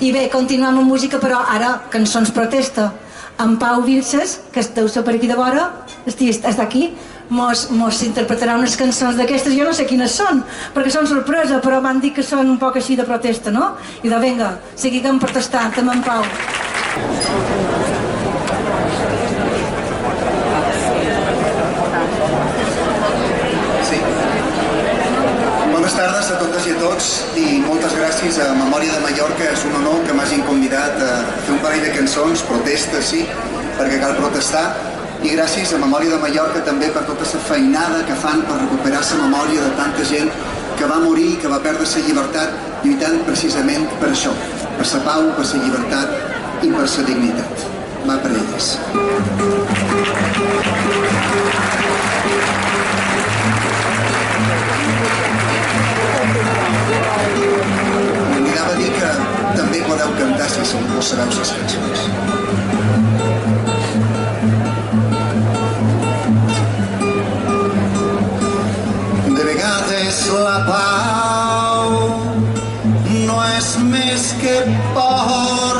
I bé, continuem amb música, però ara cançons protesta. En Pau Vilches, que deu ser per aquí de vora, està aquí, mos interpretarà unes cançons d'aquestes. Jo no sé quines són, perquè són sorpresa, però m'han dit que són un poc així de protesta, no? I de vinga, seguim protestant amb en Pau. Bones tardes a totes i a tots i moltes gràcies a Memòria de Mallorca. És un honor que m'hagin convidat a fer un parell de cançons, protesta, sí, perquè cal protestar. I gràcies a Memòria de Mallorca també per tota la feinada que fan per recuperar la memòria de tanta gent que va morir, que va perdre la llibertat lluitant precisament per això, per la pau, per la llibertat i per la dignitat. Va per elles. M'oblidava dir que també podeu cantar si no sabeu les cançons. De vegades la pau no és més que por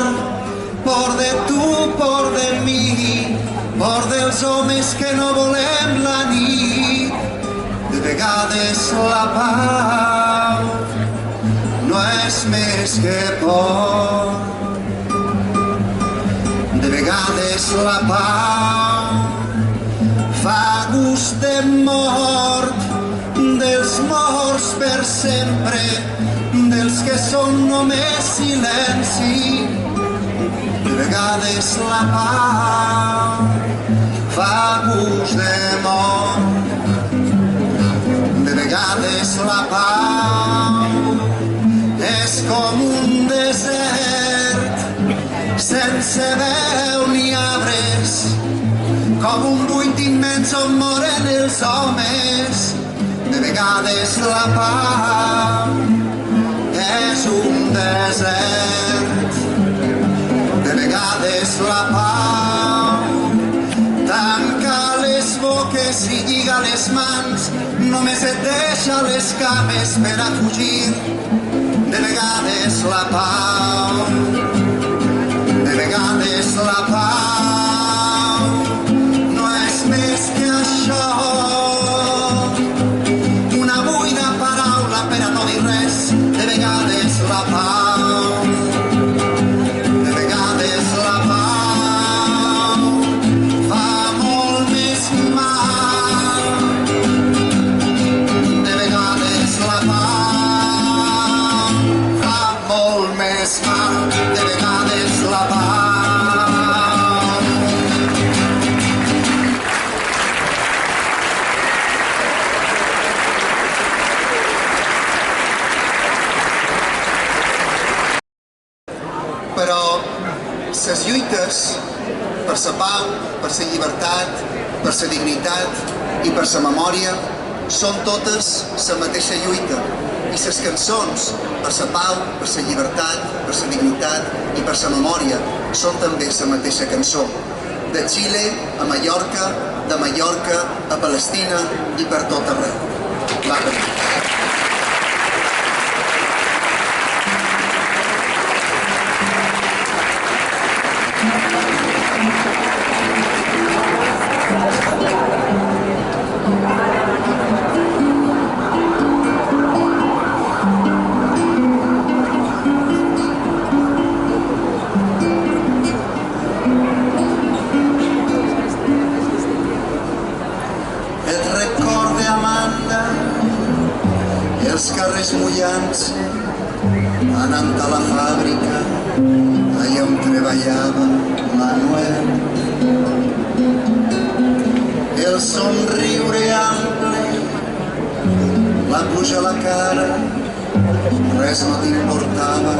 de tu, por de mi, por dels homes que no volem la nit. De vegades la pau no és més que por. De vegades la pau fa gust de mort, dels morts per sempre, dels que són només silenci. De vegades la pau fa gust de mort, de vegades la pau és com un desert sense veu ni arbres, com un buit immens on moren els homes. De vegades la pau és un desert, de vegades la pau tanca les boques i lliga les mans, només et deixa les cames per a fugir. De vegades la pau, de vegades la pau no és més que això, una buida paraula per a no dir res. De vegades la pau, de vegades la pau fa molt més mal. De vegades la pau fa molt més mal. De vegades la pau. Però les lluites per la pau, per la llibertat, per la dignitat i per la memòria són totes la mateixa lluita. I les cançons per la pau, per la llibertat, per la dignitat i per la memòria són també la mateixa cançó. De Xile a Mallorca, de Mallorca a Palestina i per tot arreu. Va per mi. Els carrers mullant-se, anant a la fàbrica, allà on treballava Manuel. El somriure ample, la pluja a la cara, res no t'importava,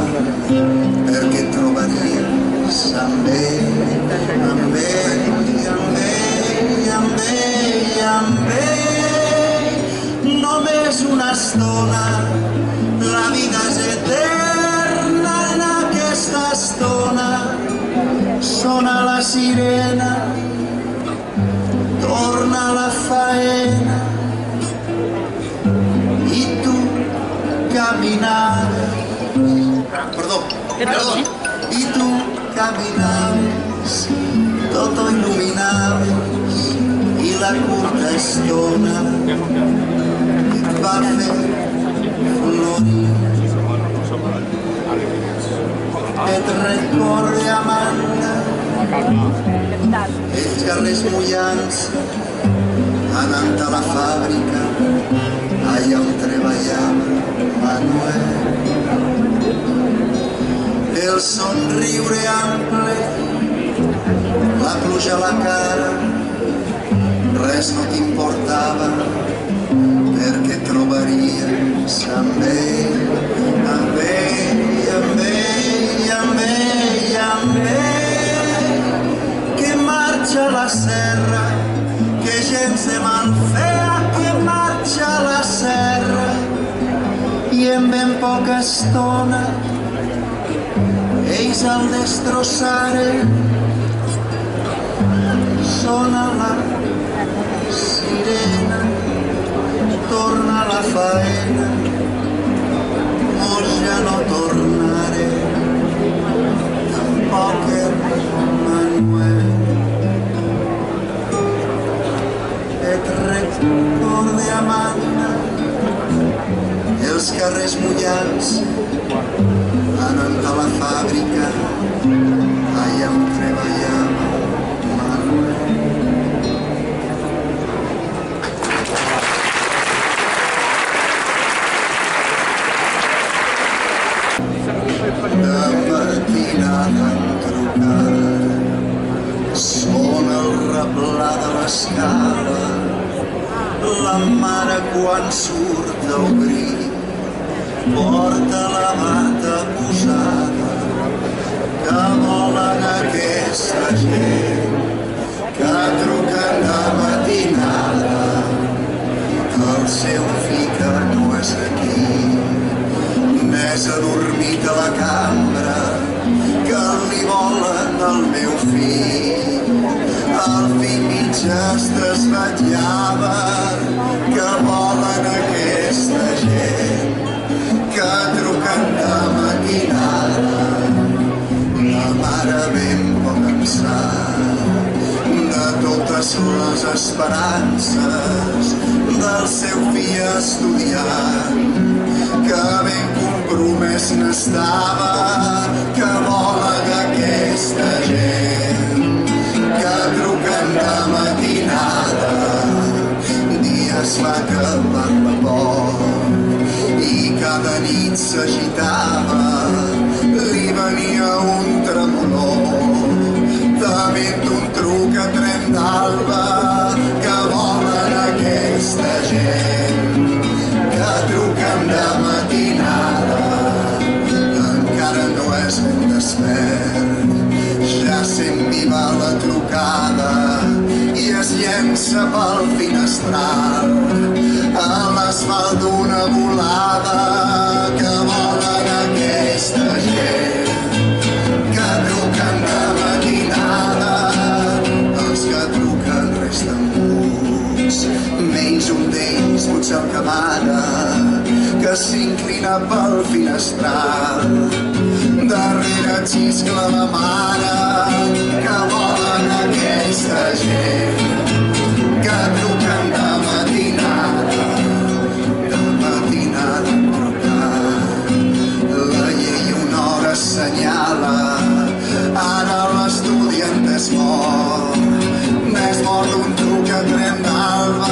perquè et trobaries amb ell, amb ell, amb ell, amb ell, amb ell. Només una estona, la vida és eterna en aquesta estona. Sona la sirena, torna a la faena i tu caminaves. Perdó. I tu caminaves, tot ho il·luminaves, i la curta estona et va fer florir. Et recorde, Amanda, els carrers mullants, anant a la fàbrica, allà on treballava Manuel. El somriure ample, la pluja a la cara, res no t'importava, perquè trobaries amb ell, amb ell, amb ell, amb ell, amb ell, que marxa a la serra, que gens de mal fea, que marxa a la serra, i en ben poca estona ells el destrossaren. Sona la sirena, torna la faena, molts ja no tornarem, tampoc el Manuel. Et recorde, Amanda, els carrers mullats, anant a la fàbrica, allà on treballava Manuel. De matinada en trucada, sona el replà de l'escala, la mare quan surt a obrir porta la bata posada, que volen aquesta gent que truquen de matinada, que el seu fill que no és aquí, n'és adormit a la cambra, que li volen el meu fill. El fill mig es desvetllava, que volen aquesta gent que truquen de matinada. La mare ben pot pensar de totes les esperances del seu fill estudiant, que ben compromès n'estava, que volen aquesta gent que truquen de matinada. Dies va acabant la por i cada nit s'agitava, li venia un tremolor, tement un truc a tren d'alba, que volen aquesta gent que truquen de matinada. Encara no és ben despert, ja sent viva la trucada i es llença pel finestral a l'asfalt d'una volada, que volen aquesta gent que truquen de matinada. Els que truquen resten muts, menys un d'ells, potser el que mana, que s'inclina pel finestral. Darrere xiscla la mare, que volen aquesta gent que truquen de matinada. De matinada trucant, la llei una hora assenyala, ara l'estudiant és mort d'un truc a tren d'alba.